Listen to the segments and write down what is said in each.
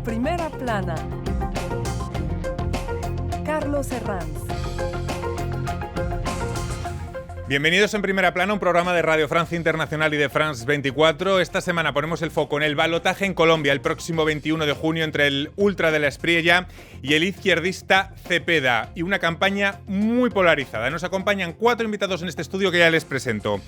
Primera plana. Carlos Herranz. Bienvenidos en Primera Plana, un programa de Radio Francia Internacional y de France 24. Esta semana ponemos el foco en el balotaje en Colombia el próximo 21 de junio entre el ultra de la Espriella y el izquierdista Cepeda, y una campaña muy polarizada. Nos acompañan 4 invitados en este estudio que ya les presento.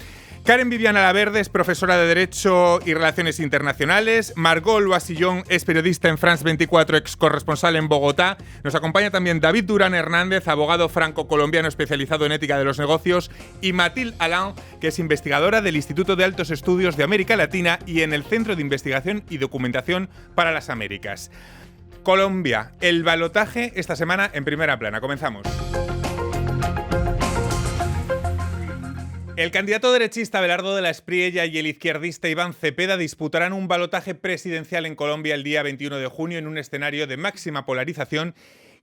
Karen Viviana Laverde es profesora de Derecho y Relaciones Internacionales. Margot Loisillon es periodista en France 24, ex corresponsal en Bogotá. Nos acompaña también David Durán Hernández, abogado franco-colombiano especializado en ética de los negocios. Y Mathilde Alain, que es investigadora del Instituto de Altos Estudios de América Latina y en el Centro de Investigación y Documentación para las Américas. Colombia, el balotaje esta semana en Primera Plana. Comenzamos. El candidato derechista Abelardo de la Espriella y el izquierdista Iván Cepeda disputarán un balotaje presidencial en Colombia el día 21 de junio en un escenario de máxima polarización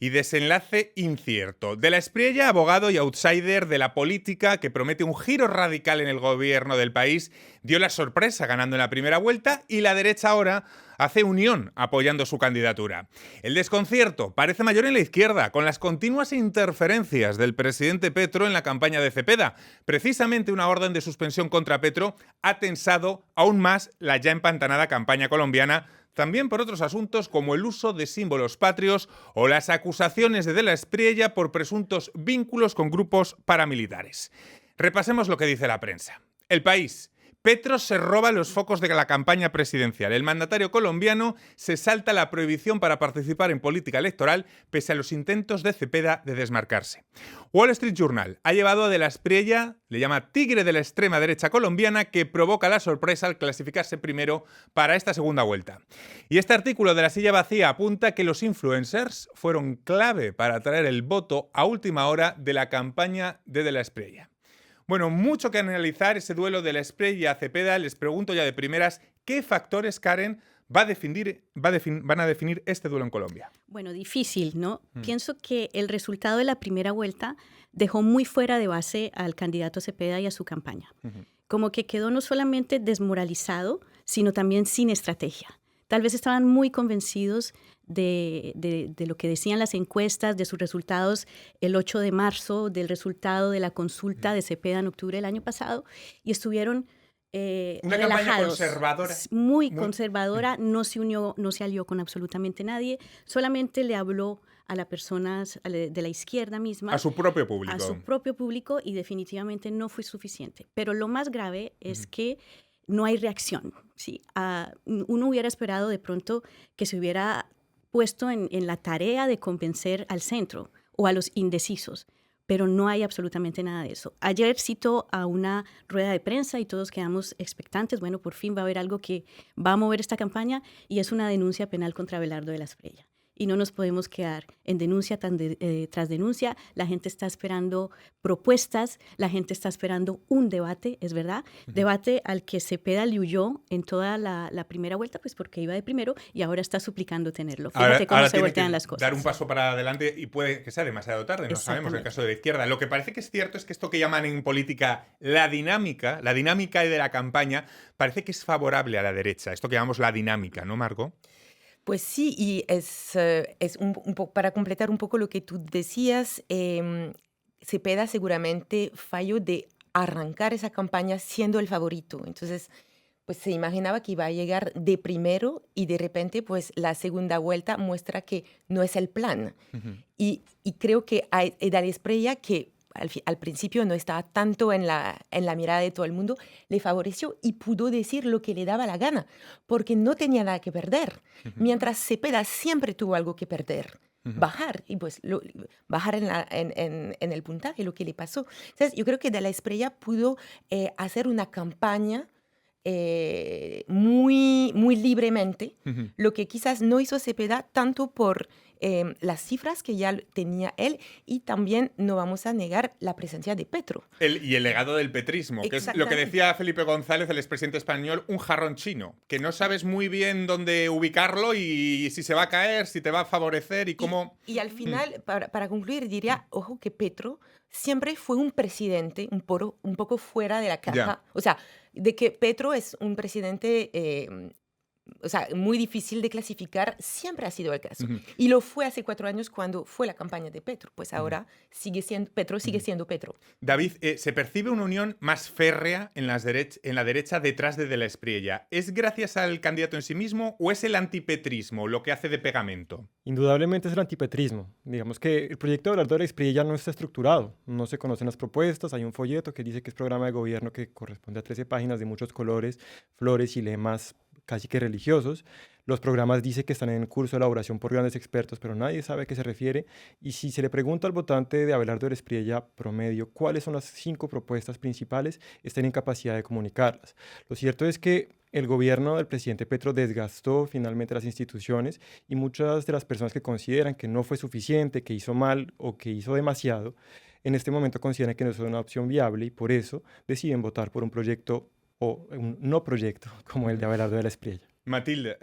y desenlace incierto. De la Espriella, abogado y outsider de la política que promete un giro radical en el gobierno del país, dio la sorpresa ganando en la primera vuelta, y la derecha ahora hace unión apoyando su candidatura. El desconcierto parece mayor en la izquierda, con las continuas interferencias del presidente Petro en la campaña de Cepeda. Precisamente una orden de suspensión contra Petro ha tensado aún más la ya empantanada campaña colombiana, también por otros asuntos como el uso de símbolos patrios o las acusaciones de la Espriella por presuntos vínculos con grupos paramilitares. Repasemos lo que dice la prensa. El País. Petro se roba los focos de la campaña presidencial. El mandatario colombiano se salta la prohibición para participar en política electoral pese a los intentos de Cepeda de desmarcarse. Wall Street Journal ha llevado a de la Espriella, le llama tigre de la extrema derecha colombiana, que provoca la sorpresa al clasificarse primero para esta segunda vuelta. Y este artículo de La Silla Vacía apunta que los influencers fueron clave para atraer el voto a última hora de la campaña de la Espriella. Bueno, mucho que analizar ese duelo de la Espriella a Cepeda. Les pregunto ya de primeras, ¿qué factores, Karen, van a definir este duelo en Colombia? Bueno, difícil, ¿no? Pienso que el resultado de la primera vuelta dejó muy fuera de base al candidato Cepeda y a su campaña. Como que quedó no solamente desmoralizado, sino también sin estrategia. Tal vez estaban muy convencidos de lo que decían las encuestas, de sus resultados el 8 de marzo, del resultado de la consulta de Cepeda en octubre del año pasado, y estuvieron una relajados. Campaña conservadora. Muy conservadora, no se alió con absolutamente nadie, solamente le habló a las personas de la izquierda misma. A su propio público. A su propio público, y definitivamente no fue suficiente. Pero lo más grave es que no hay reacción. ¿Sí? Uno hubiera esperado de pronto que se hubiera puesto en la tarea de convencer al centro o a los indecisos, pero no hay absolutamente nada de eso. Ayer citó a una rueda de prensa y todos quedamos expectantes. Bueno, por fin va a haber algo que va a mover esta campaña, y es una denuncia penal contra Abelardo de la Espriella. Y no nos podemos quedar en denuncia tras denuncia. La gente está esperando propuestas, la gente está esperando un debate, es verdad, debate al que Cepeda le huyó en toda la primera vuelta, pues porque iba de primero, y ahora está suplicando tenerlo. Fíjate cómo se voltean las cosas. Dar un paso para adelante, y puede que sea demasiado tarde, no sabemos, en el caso de la izquierda. Lo que parece que es cierto es que esto que llaman en política la dinámica de la campaña, parece que es favorable a la derecha. Esto que llamamos la dinámica, ¿no, Margot? Pues sí, y es un poco para completar un poco lo que tú decías, Cepeda seguramente falló de arrancar esa campaña siendo el favorito. Entonces, pues se imaginaba que iba a llegar de primero, y de repente, pues la segunda vuelta muestra que no es el plan. Y creo que a la Espriella, que al principio no estaba tanto en la mirada de todo el mundo, le favoreció y pudo decir lo que le daba la gana, porque no tenía nada que perder. Mientras Cepeda siempre tuvo algo que perder. Bajar, y pues bajar en el puntaje, lo que le pasó. Entonces, yo creo que de la Espriella pudo hacer una campaña muy, muy libremente, lo que quizás no hizo Cepeda tanto por las cifras que ya tenía él, y también no vamos a negar la presencia de Petro. Y el legado del petrismo, que es lo que decía Felipe González, el expresidente español, un jarrón chino, que no sabes muy bien dónde ubicarlo y si se va a caer, si te va a favorecer y cómo... Y al final, para concluir, diría, ojo, que Petro siempre fue un presidente un poco fuera de la caja. O sea, de que Petro es un presidente o sea, muy difícil de clasificar, siempre ha sido el caso. Ujú. Y lo fue hace 4 años cuando fue la campaña de Petro. Pues Ujú. ahora Petro sigue siendo Petro. David, ¿se percibe una unión más férrea en la derecha detrás de la Espriella? ¿Es gracias al candidato en sí mismo o es el antipetrismo lo que hace de pegamento? Indudablemente es el antipetrismo. Digamos que el proyecto de Abelardo de la Espriella no está estructurado, no se conocen las propuestas, hay un folleto que dice que es programa de gobierno que corresponde a 13 páginas de muchos colores, flores y lemas casi que religiosos. Los programas dicen que están en curso de elaboración por grandes expertos, pero nadie sabe a qué se refiere. Y si se le pregunta al votante de Abelardo de la Espriella promedio cuáles son las 5 propuestas principales, está en incapacidad de comunicarlas. Lo cierto es que el gobierno del presidente Petro desgastó finalmente las instituciones y muchas de las personas que consideran que no fue suficiente, que hizo mal o que hizo demasiado, en este momento consideran que no es una opción viable y por eso deciden votar por un proyecto o un no proyecto como el de Abelardo de la Espriella. Matilde,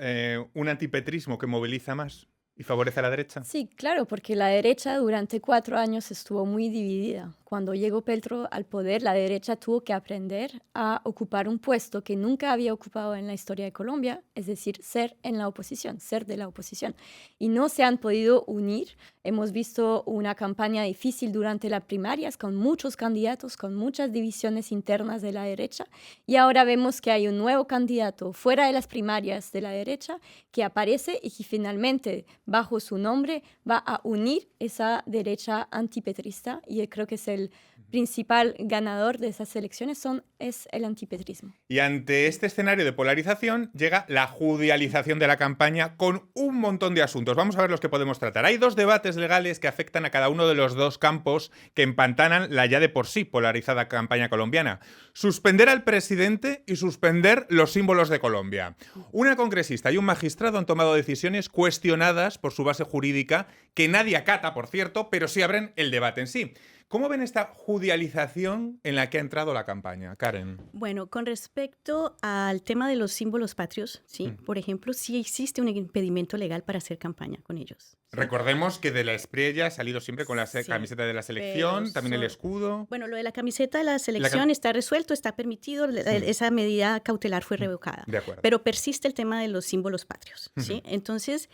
¿un antipetrismo que moviliza más y favorece a la derecha? Sí, claro, porque la derecha durante 4 años estuvo muy dividida. Cuando llegó Petro al poder, la derecha tuvo que aprender a ocupar un puesto que nunca había ocupado en la historia de Colombia, es decir, ser en la oposición, ser de la oposición. Y no se han podido unir. Hemos visto una campaña difícil durante las primarias, con muchos candidatos, con muchas divisiones internas de la derecha. Y ahora vemos que hay un nuevo candidato fuera de las primarias de la derecha que aparece y que finalmente, bajo su nombre, va a unir esa derecha antipetrista. Y creo que es el principal ganador de esas elecciones es el antipetrismo. Y ante este escenario de polarización llega la judicialización de la campaña con un montón de asuntos. Vamos a ver los que podemos tratar. Hay 2 debates legales que afectan a cada uno de los 2 campos que empantanan la ya de por sí polarizada campaña colombiana. Suspender al presidente y suspender los símbolos de Colombia. Una congresista y un magistrado han tomado decisiones cuestionadas por su base jurídica, que nadie acata, por cierto, pero sí abren el debate en sí. ¿Cómo ven esta judicialización en la que ha entrado la campaña, Karen? Bueno, con respecto al tema de los símbolos patrios, ¿sí? Por ejemplo, sí existe un impedimento legal para hacer campaña con ellos. ¿Sí? Recordemos que de la Espriella ha salido siempre con la Sí, camiseta de la selección, pero también el escudo. Bueno, lo de la camiseta de la selección está resuelto, está permitido, esa medida cautelar fue revocada. De acuerdo. Pero persiste el tema de los símbolos patrios, ¿sí? Entonces,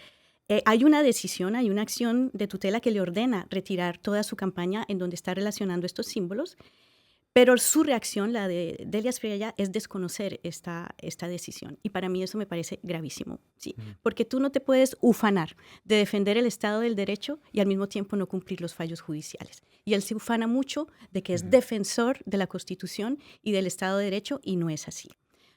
hay una decisión, hay una acción de tutela que le ordena retirar toda su campaña en donde está relacionando estos símbolos, pero su reacción, la de Delia Espriella, es desconocer esta decisión. Y para mí eso me parece gravísimo, ¿sí? Porque tú no te puedes ufanar de defender el Estado del Derecho y al mismo tiempo no cumplir los fallos judiciales. Y él se ufana mucho de que es defensor de la Constitución y del Estado de Derecho y no es así.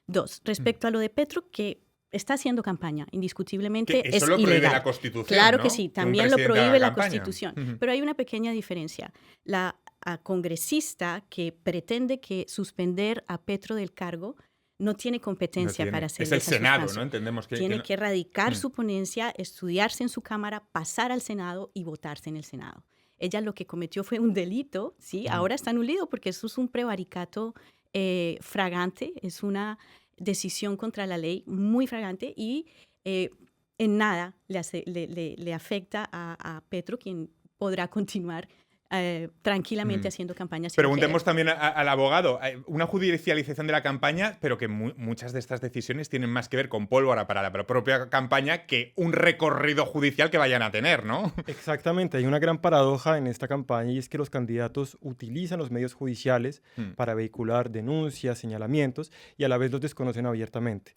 2, respecto a lo de Petro, que está haciendo campaña, indiscutiblemente Que es eso lo ilegal. prohíbe la Constitución, Claro ¿no? que sí, Que un también lo presidente prohíbe haga la campaña. Constitución. Pero hay una pequeña diferencia. La congresista que pretende que suspender a Petro del cargo no tiene competencia para hacer Es el esa Senado, sustancia. ¿no? Entendemos que Tiene no- que radicar su ponencia, estudiarse en su Cámara, pasar al Senado y votarse en el Senado. Ella lo que cometió fue un delito, ¿sí? Ahora está anulado porque eso es un prevaricato fragante, es una decisión contra la ley muy fragante y en nada le afecta a Petro, quien podrá continuar tranquilamente haciendo campaña. si lo Preguntemos quiere. también al abogado. Una judicialización de la campaña, pero que muchas de estas decisiones tienen más que ver con pólvora para la propia campaña que un recorrido judicial que vayan a tener, ¿no? Exactamente, hay una gran paradoja en esta campaña y es que los candidatos utilizan los medios judiciales para vehicular denuncias, señalamientos y a la vez los desconocen abiertamente.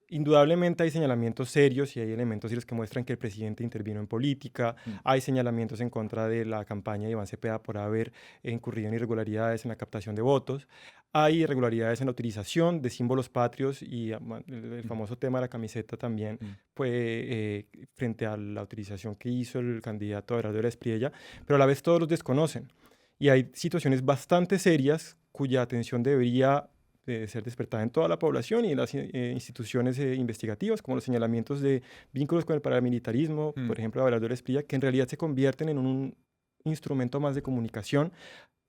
Indudablemente hay señalamientos serios y hay elementos serios que muestran que el presidente intervino en política, hay señalamientos en contra de la campaña de Iván Cepeda por haber incurrido en irregularidades en la captación de votos, hay irregularidades en la utilización de símbolos patrios y el famoso tema de la camiseta también fue frente a la utilización que hizo el candidato Abelardo de la Espriella, pero a la vez todos los desconocen y hay situaciones bastante serias cuya atención debería ser despertada en toda la población y en las instituciones investigativas, como los señalamientos de vínculos con el paramilitarismo, por ejemplo, de Abelardo de la Espriella, que en realidad se convierten en un instrumento más de comunicación,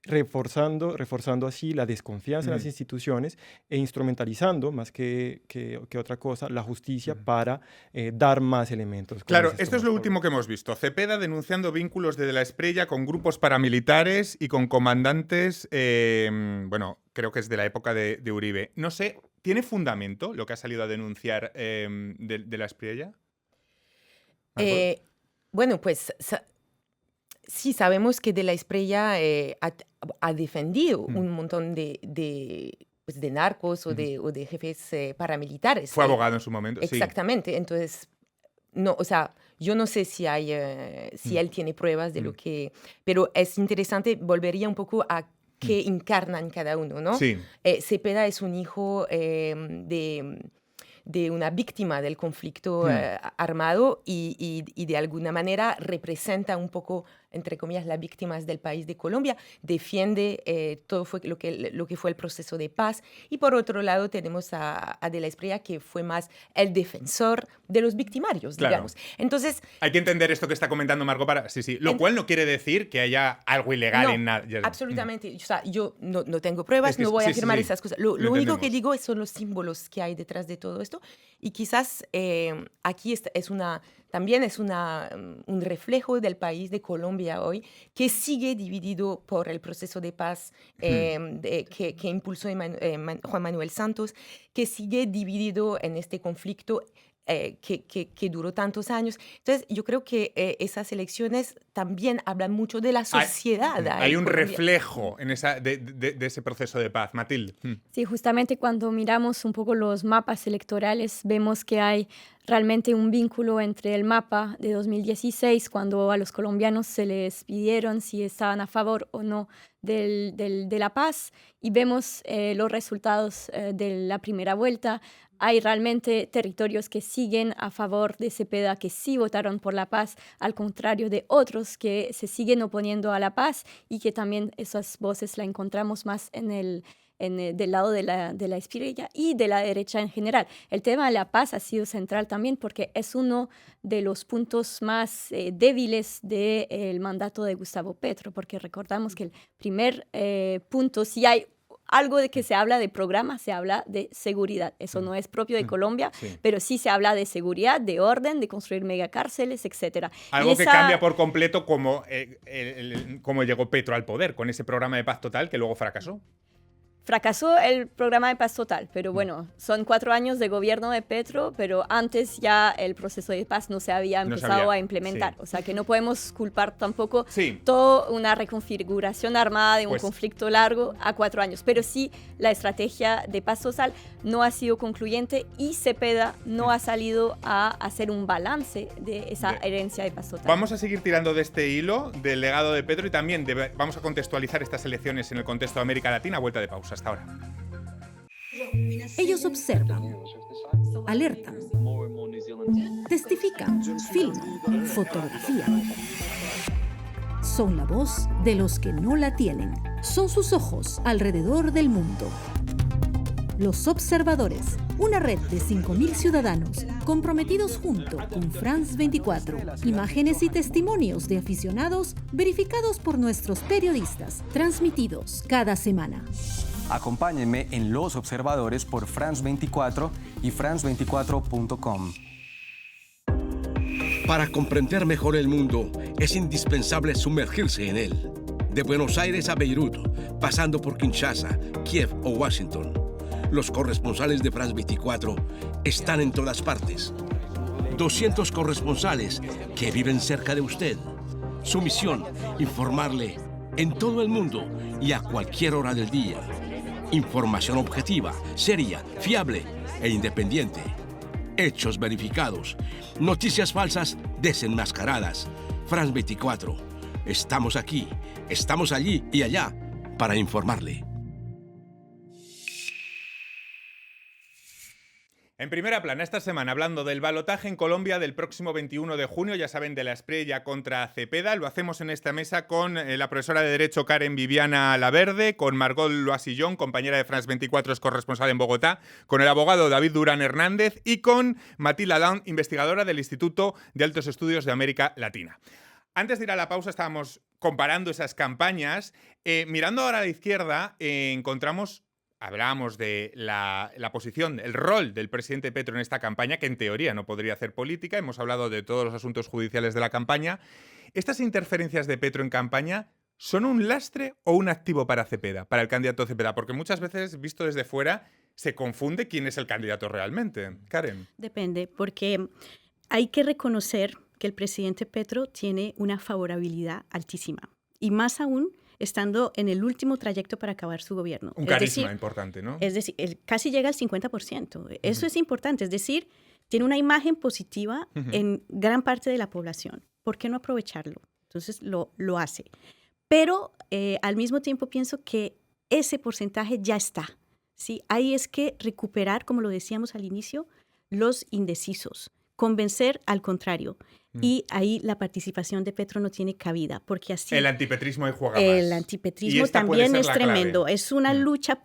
reforzando así la desconfianza en las instituciones e instrumentalizando, más que otra cosa, la justicia para dar más elementos. Claro, esto es lo último que hemos visto. Cepeda denunciando vínculos de la Espriella con grupos paramilitares y con comandantes, bueno, creo que es de la época de Uribe. No sé ¿Tiene fundamento lo que ha salido a denunciar de la Espriella? Bueno, pues sí, sabemos que de la Espriella ha defendido un montón pues, de narcos o de jefes paramilitares. Fue abogado en su momento. Exactamente. Sí. Entonces, no, o sea, yo no sé si si él tiene pruebas de lo que... Pero es interesante, volvería un poco a qué encarnan cada uno, ¿no? Sí. Cepeda es un hijo de una víctima del conflicto armado y de alguna manera representa un poco, entre comillas, las víctimas del país de Colombia, defiende todo lo que fue el proceso de paz. Y por otro lado tenemos a De la Espriella, que fue más el defensor de los victimarios, claro. digamos. Entonces, hay que entender esto que está comentando Margot para... Sí. Lo cual no quiere decir que haya algo ilegal en nada. Absolutamente. O sea, yo no tengo pruebas, no voy a afirmar esas cosas. Lo único que digo son los símbolos que hay detrás de todo esto. Y quizás aquí también es un reflejo del país de Colombia hoy, que sigue dividido por el proceso de paz que impulsó Juan Manuel Santos, que sigue dividido en este conflicto que duró tantos años. Entonces, yo creo que esas elecciones también hablan mucho de la sociedad. Hay un reflejo en de ese proceso de paz. Matilde. Sí, justamente cuando miramos un poco los mapas electorales, vemos que hay realmente un vínculo entre el mapa de 2016, cuando a los colombianos se les pidieron si estaban a favor o no de la paz, y vemos los resultados de la primera vuelta. Hay realmente territorios que siguen a favor de Cepeda, que sí votaron por la paz, al contrario de otros que se siguen oponiendo a la paz, y que también esas voces la encontramos más del lado de la Espriella y de la derecha en general. El tema de la paz ha sido central también porque es uno de los puntos más débiles del mandato de Gustavo Petro, porque recordamos que el primer punto, si hay algo de que se habla de programa, se habla de seguridad. Eso no es propio de Colombia, pero sí se habla de seguridad, de orden, de construir megacárceles, etc. Algo que cambia por completo como llegó Petro al poder, con ese programa de paz total que luego fracasó. Fracasó el programa de paz total, pero bueno, son 4 años de gobierno de Petro, pero antes ya el proceso de paz no se había empezado a implementar. Sí. O sea que no podemos culpar tampoco toda una reconfiguración armada de un conflicto largo a 4 años. Pero sí, la estrategia de paz total no ha sido concluyente y Cepeda no ha salido a hacer un balance de esa herencia de paz total. Vamos a seguir tirando de este hilo del legado de Petro y también vamos a contextualizar estas elecciones en el contexto de América Latina. Vuelta de pausa. Hasta ahora. Ellos observan, alertan, testifican, filman, fotografían. Son la voz de los que no la tienen. Son sus ojos alrededor del mundo. Los Observadores, una red de 5.000 ciudadanos comprometidos junto con France 24. Imágenes y testimonios de aficionados verificados por nuestros periodistas, transmitidos cada semana. Acompáñenme en Los Observadores por France 24 y france24.com. Para comprender mejor el mundo, es indispensable sumergirse en él. De Buenos Aires a Beirut, pasando por Kinshasa, Kiev o Washington. Los corresponsales de France 24 están en todas partes. 200 corresponsales que viven cerca de usted. Su misión, informarle en todo el mundo y a cualquier hora del día. Información objetiva, seria, fiable e independiente. Hechos verificados. Noticias falsas desenmascaradas. France 24. Estamos aquí, estamos allí y allá para informarle. En primera plana esta semana, hablando del balotaje en Colombia del próximo 21 de junio, ya saben, de la Espriella contra Cepeda. Lo hacemos en esta mesa con la profesora de Derecho Karen Viviana Laverde, con Margot Loisillon, compañera de France 24, es corresponsal en Bogotá, con el abogado David Durán Hernández y con Matilde Adam, investigadora del Instituto de Altos Estudios de América Latina. Antes de ir a la pausa estábamos comparando esas campañas. Mirando ahora a la izquierda, hablábamos de la posición, el rol del presidente Petro en esta campaña, que en teoría no podría hacer política. Hemos hablado de todos los asuntos judiciales de la campaña. ¿Estas interferencias de Petro en campaña son un lastre o un activo para Cepeda, para el candidato Cepeda? Porque muchas veces, visto desde fuera, se confunde quién es el candidato realmente. Karen. Depende, porque hay que reconocer que el presidente Petro tiene una favorabilidad altísima. Y más aún estando en el último trayecto para acabar su gobierno. Un carisma importante, ¿no? Es decir, él casi llega al 50%. Eso es importante, es decir, tiene una imagen positiva en gran parte de la población. ¿Por qué no aprovecharlo? Entonces lo hace. Pero al mismo tiempo pienso que ese porcentaje ya está, ¿sí? Ahí es que recuperar, como lo decíamos al inicio, los indecisos, convencer al contrario. Y ahí la participación de Petro no tiene cabida, porque así... El antipetrismo ahí juega más. El antipetrismo también es tremendo. Es una lucha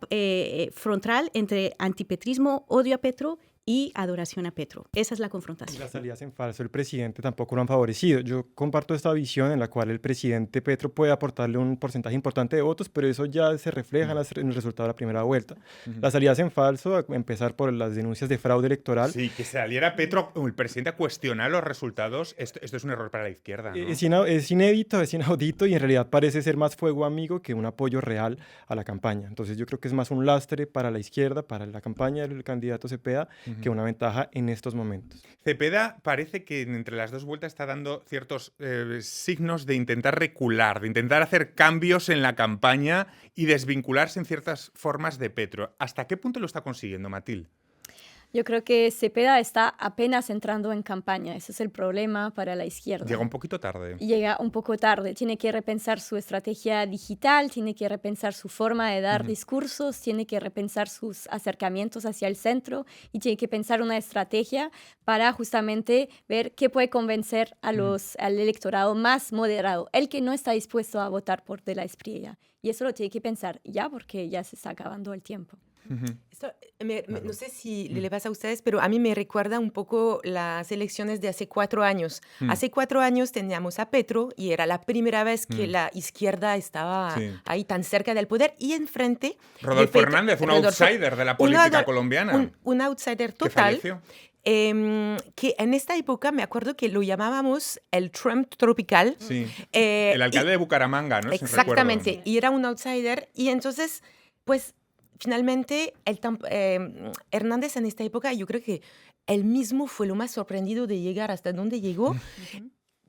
frontal entre antipetrismo, odio a Petro y adoración a Petro. Esa es la confrontación. Y las salidas en falso el presidente tampoco lo han favorecido. Yo comparto esta visión en la cual el presidente Petro puede aportarle un porcentaje importante de votos, pero eso ya se refleja en el resultado de la primera vuelta. Las salidas en falso, a empezar por las denuncias de fraude electoral. Sí, que saliera Petro, el presidente, a cuestionar los resultados, esto es un error para la izquierda, ¿no? Es inédito, es inaudito y en realidad parece ser más fuego amigo que un apoyo real a la campaña. Entonces yo creo que es más un lastre para la izquierda, para la campaña del candidato Cepeda, que una ventaja en estos momentos. Cepeda parece que entre las dos vueltas está dando ciertos signos de intentar recular, de intentar hacer cambios en la campaña y desvincularse en ciertas formas de Petro. ¿Hasta qué punto lo está consiguiendo, Matilde? Yo creo que Cepeda está apenas entrando en campaña. Ese es el problema para la izquierda. Llega un poquito tarde. Llega un poco tarde. Tiene que repensar su estrategia digital, tiene que repensar su forma de dar discursos, tiene que repensar sus acercamientos hacia el centro y tiene que pensar una estrategia para justamente ver qué puede convencer al electorado más moderado, el que no está dispuesto a votar por De la Espriella. Y eso lo tiene que pensar ya porque ya se está acabando el tiempo. Esto, no sé si le pasa a ustedes, pero a mí me recuerda un poco las elecciones de hace 4 años. Hace 4 años teníamos a Petro y era la primera vez que la izquierda estaba ahí tan cerca del poder y enfrente... Rodolfo Hernández, un outsider de la política colombiana. Un outsider total. Que en esta época me acuerdo que lo llamábamos el Trump tropical. Sí. El alcalde de Bucaramanga, ¿no? Exactamente. Y era un outsider y entonces, pues... Finalmente, Hernández en esta época, yo creo que él mismo fue lo más sorprendido de llegar hasta donde llegó,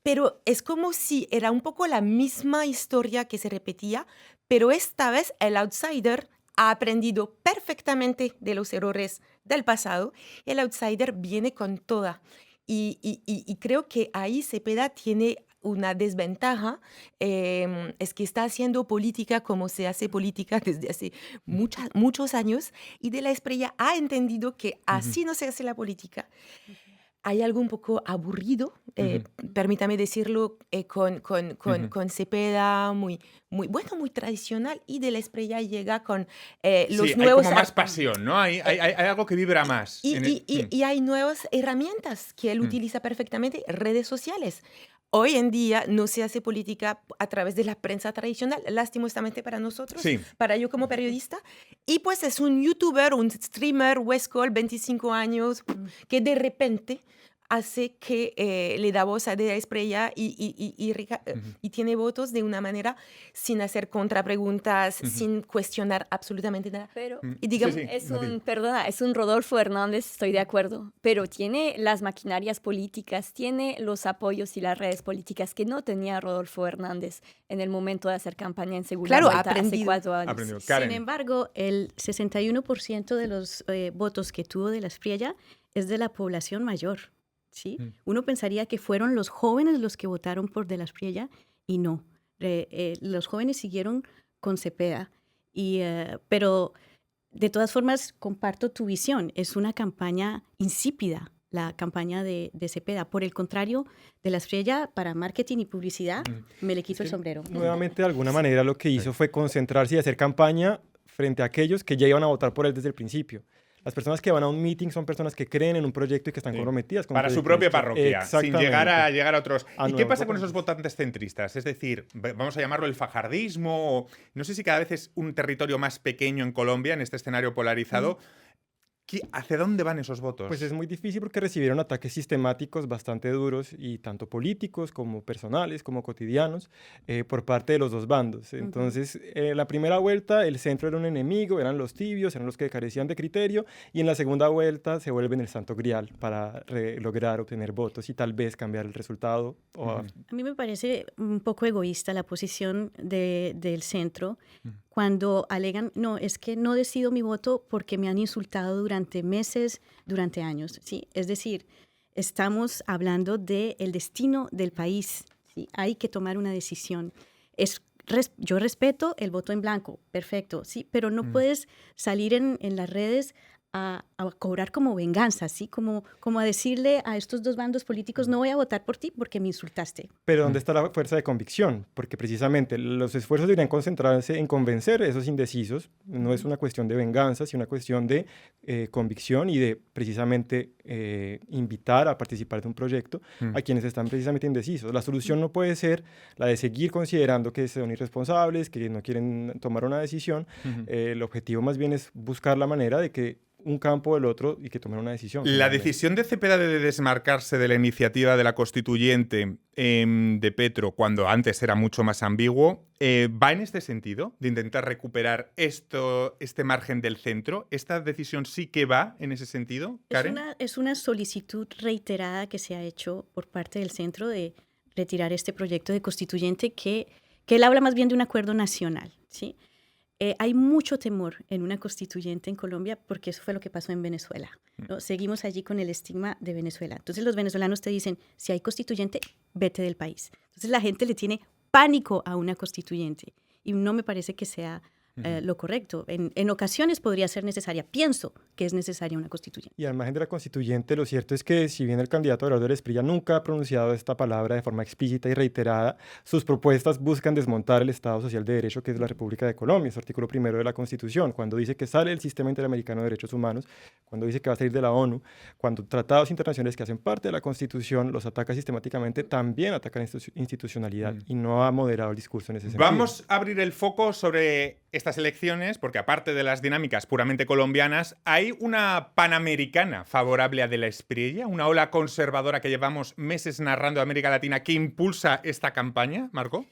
pero es como si era un poco la misma historia que se repetía, pero esta vez el outsider ha aprendido perfectamente de los errores del pasado, y el outsider viene con toda. Y creo que ahí Cepeda tiene una desventaja, es que está haciendo política como se hace política desde hace muchos años, y De la Espriella ha entendido que así no se hace la política. Hay algo un poco aburrido, permítame decirlo, con Cepeda, muy tradicional, y De la Espriella llega con los nuevos... Hay como más pasión, ¿no? Hay algo que vibra más. Y hay nuevas herramientas que él utiliza perfectamente, redes sociales. Hoy en día no se hace política a través de la prensa tradicional, lastimosamente para nosotros, para yo como periodista. Y pues es un youtuber, un streamer, Westcol, 25 años, que de repente hace que le da voz a De la Espriella y tiene votos de una manera sin hacer contrapreguntas, sin cuestionar absolutamente nada. Pero y digamos, es un Rodolfo Hernández, estoy de acuerdo, pero tiene las maquinarias políticas, tiene los apoyos y las redes políticas que no tenía Rodolfo Hernández en el momento de hacer campaña en segunda vuelta hace 4 años. Sin embargo, el 61% de los votos que tuvo De la Espriella es de la población mayor. ¿Sí? Uno pensaría que fueron los jóvenes los que votaron por De la Espriella y no. Los jóvenes siguieron con Cepeda. Pero de todas formas comparto tu visión. Es una campaña insípida, la campaña de Cepeda. Por el contrario, De la Espriella para marketing y publicidad me le quito el sombrero. Nuevamente, de alguna manera, lo que hizo fue concentrarse y hacer campaña frente a aquellos que ya iban a votar por él desde el principio. Las personas que van a un meeting son personas que creen en un proyecto y que están comprometidas con para su propia parroquia, sin llegar a otros. ¿Y qué pasa con esos votantes centristas? Es decir, vamos a llamarlo el fajardismo. No sé si cada vez es un territorio más pequeño en Colombia, en este escenario polarizado. ¿Hacia dónde van esos votos? Pues es muy difícil porque recibieron ataques sistemáticos bastante duros y tanto políticos como personales como cotidianos por parte de los dos bandos. Entonces, la primera vuelta el centro era un enemigo, eran los tibios, eran los que carecían de criterio, y en la segunda vuelta se vuelven el santo grial para lograr obtener votos y tal vez cambiar el resultado. A mí me parece un poco egoísta la posición del centro cuando alegan, no, es que no decido mi voto porque me han insultado durante meses, durante años. ¿Sí? Es decir, estamos hablando del destino del país. ¿Sí? Hay que tomar una decisión. Yo respeto el voto en blanco, perfecto, sí, pero no puedes salir en las redes a cobrar como venganza, ¿sí? Como a decirle a estos dos bandos políticos, no voy a votar por ti porque me insultaste. Pero ¿dónde está la fuerza de convicción? Porque precisamente los esfuerzos deberían concentrarse en convencer a esos indecisos. No es una cuestión de venganza, sino una cuestión de convicción y de precisamente invitar a participar de un proyecto a quienes están precisamente indecisos. La solución no puede ser la de seguir considerando que son irresponsables, que no quieren tomar una decisión. El objetivo más bien es buscar la manera de que un campo del otro y que tomen una decisión. La decisión de Cepeda de desmarcarse de la iniciativa de la constituyente de Petro, cuando antes era mucho más ambiguo, ¿va en este sentido? De intentar recuperar este margen del centro. ¿Esta decisión sí que va en ese sentido, Karen? Es una solicitud reiterada que se ha hecho por parte del centro de retirar este proyecto de constituyente que él habla más bien de un acuerdo nacional, ¿sí? Hay mucho temor en una constituyente en Colombia porque eso fue lo que pasó en Venezuela, ¿no? Seguimos allí con el estigma de Venezuela. Entonces los venezolanos te dicen, si hay constituyente, vete del país. Entonces la gente le tiene pánico a una constituyente y no me parece que sea lo correcto. En ocasiones podría ser necesaria, pienso que es necesaria una constituyente. Y al margen de la constituyente, lo cierto es que si bien el candidato Abelardo Esprilla nunca ha pronunciado esta palabra de forma explícita y reiterada, sus propuestas buscan desmontar el Estado Social de Derecho que es la República de Colombia, es el artículo 1 de la Constitución, cuando dice que sale del Sistema Interamericano de Derechos Humanos, cuando dice que va a salir de la ONU, cuando tratados internacionales que hacen parte de la Constitución los ataca sistemáticamente, también atacan institucionalidad y no ha moderado el discurso en ese sentido. Vamos a abrir el foco sobre estas elecciones, porque aparte de las dinámicas puramente colombianas, hay una panamericana favorable a De la Espriella, una ola conservadora que llevamos meses narrando de América Latina que impulsa esta campaña, Marco.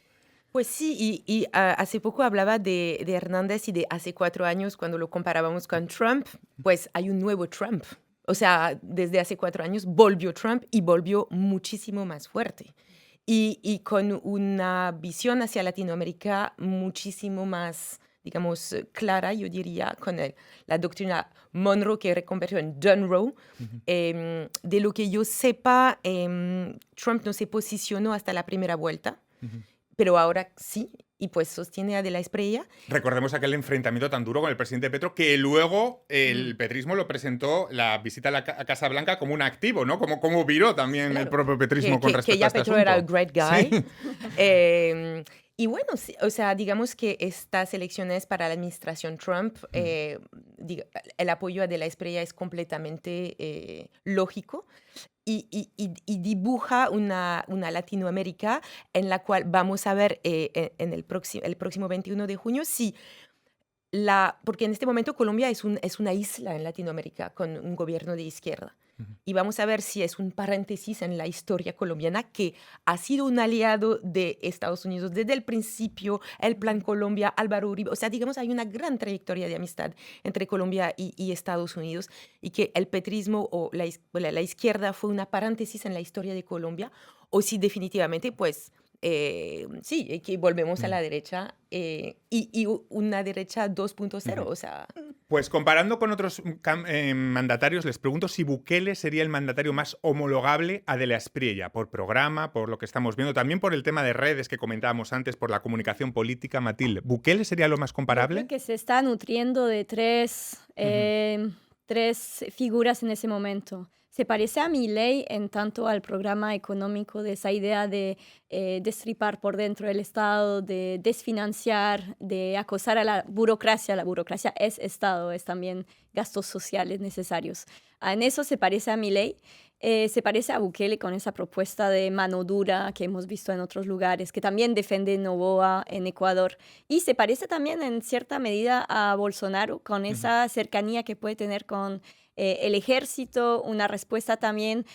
Pues sí, y hace poco hablaba de Hernández y de hace 4 años cuando lo comparábamos con Trump, pues hay un nuevo Trump. O sea, desde hace 4 años volvió Trump y volvió muchísimo más fuerte. Y con una visión hacia Latinoamérica muchísimo más, digamos, clara, yo diría, con la doctrina Monroe que reconvirtió en Dunroe. De lo que yo sepa, Trump no se posicionó hasta la primera vuelta, pero ahora sí, y pues sostiene a De la Espriella. Recordemos aquel enfrentamiento tan duro con el presidente Petro que luego el petrismo lo presentó, la visita a la Casa Blanca, como un activo, ¿no? Como viró también claro, el propio petrismo con respecto a este asunto. Que ya Petro era el great guy. Sí. Y bueno, sí, o sea, digamos que estas elecciones para la administración Trump, el apoyo a De la Espriella es completamente lógico y dibuja una Latinoamérica en la cual vamos a ver en el próximo 21 de junio si porque en este momento Colombia es una isla en Latinoamérica con un gobierno de izquierda. Y vamos a ver si es un paréntesis en la historia colombiana que ha sido un aliado de Estados Unidos desde el principio, el Plan Colombia, Álvaro Uribe. O sea, digamos, hay una gran trayectoria de amistad entre Colombia y Estados Unidos y que el petrismo o la izquierda fue una paréntesis en la historia de Colombia o si definitivamente, pues, sí, que volvemos a la derecha y una derecha 2.0, o sea... Pues comparando con otros mandatarios, les pregunto si Bukele sería el mandatario más homologable a De la Espriella, por programa, por lo que estamos viendo, también por el tema de redes que comentábamos antes, por la comunicación política. Matilde, ¿Bukele sería lo más comparable? Yo creo que se está nutriendo de tres figuras en ese momento. Se parece a Milei en tanto al programa económico de esa idea de destripar por dentro el Estado, de desfinanciar, de acosar a la burocracia. La burocracia es Estado, es también gastos sociales necesarios. En eso se parece a Milei. Se parece a Bukele con esa propuesta de mano dura que hemos visto en otros lugares, que también defiende Noboa en Ecuador. Y se parece también en cierta medida a Bolsonaro con esa cercanía que puede tener con el ejército, una respuesta también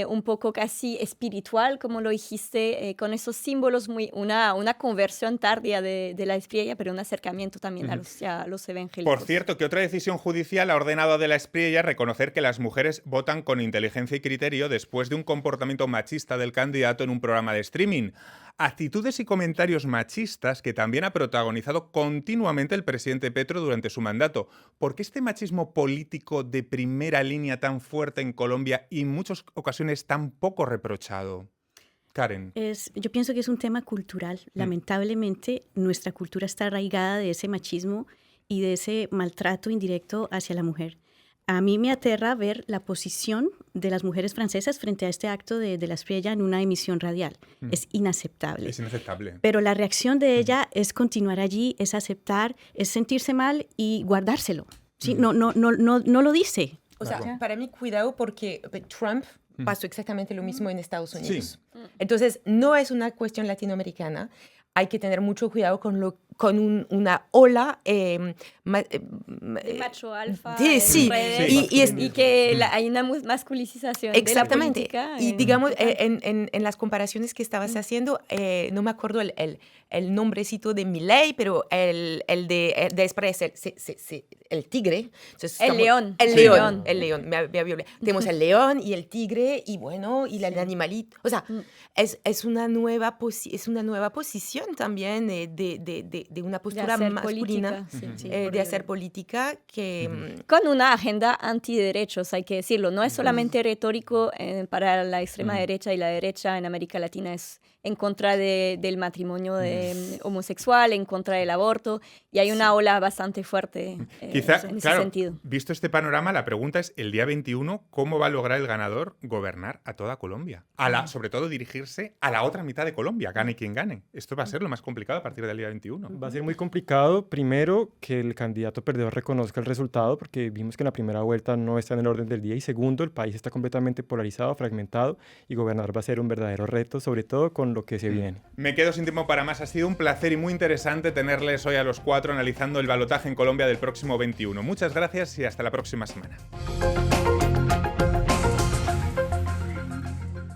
un poco casi espiritual, como lo dijiste, con esos símbolos, una conversión tardía de la Espriella, pero un acercamiento también a los evangélicos. Por cierto, que otra decisión judicial ha ordenado a De la Espriella reconocer que las mujeres votan con inteligencia y criterio después de un comportamiento machista del candidato en un programa de streaming. Actitudes y comentarios machistas que también ha protagonizado continuamente el presidente Petro durante su mandato. ¿Por qué este machismo político de primera línea tan fuerte en Colombia y en muchas ocasiones tan poco reprochado? Karen. Yo pienso que es un tema cultural. Lamentablemente, nuestra cultura está arraigada de ese machismo y de ese maltrato indirecto hacia la mujer. A mí me aterra ver la posición de las mujeres francesas frente a este acto de la Espriella en una emisión radial. Es inaceptable. Es inaceptable. Pero la reacción de ella es continuar allí, es aceptar, es sentirse mal y guardárselo. ¿Sí? No lo dice. O sea, para mí, cuidado, porque Trump pasó exactamente lo mismo en Estados Unidos. Sí. Entonces, no es una cuestión latinoamericana. Hay que tener mucho cuidado con una ola macho alfa sí, y que hay una masculinización exactamente. De la política. Y digamos, en las comparaciones que estabas haciendo, no me acuerdo el nombrecito de Milei, pero el de después el tigre. Entonces, el león. El león. Me había olvidado. Tenemos el león y el tigre y bueno, y el animalito. O sea, es una nueva posición también de una postura masculina de hacer política que... Con una agenda antiderechos, hay que decirlo. No es solamente retórico para la extrema derecha y la derecha en América Latina, es en contra del matrimonio homosexual, en contra del aborto, y hay una ola bastante fuerte Quizá, en ese claro, sentido. Visto este panorama, la pregunta es, el día 21, ¿cómo va a lograr el ganador gobernar a toda Colombia? Sobre todo dirigirse a la otra mitad de Colombia, gane quien gane. Esto va a ser lo más complicado a partir del día 21. Va a ser muy complicado, primero, que el candidato perdedor reconozca el resultado, porque vimos que en la primera vuelta no está en el orden del día, y segundo, el país está completamente polarizado, fragmentado, y gobernar va a ser un verdadero reto, sobre todo con lo que se viene. Me quedo sin tiempo para más. Ha sido un placer y muy interesante tenerles hoy a los cuatro analizando el balotaje en Colombia del próximo 21. Muchas gracias y hasta la próxima semana.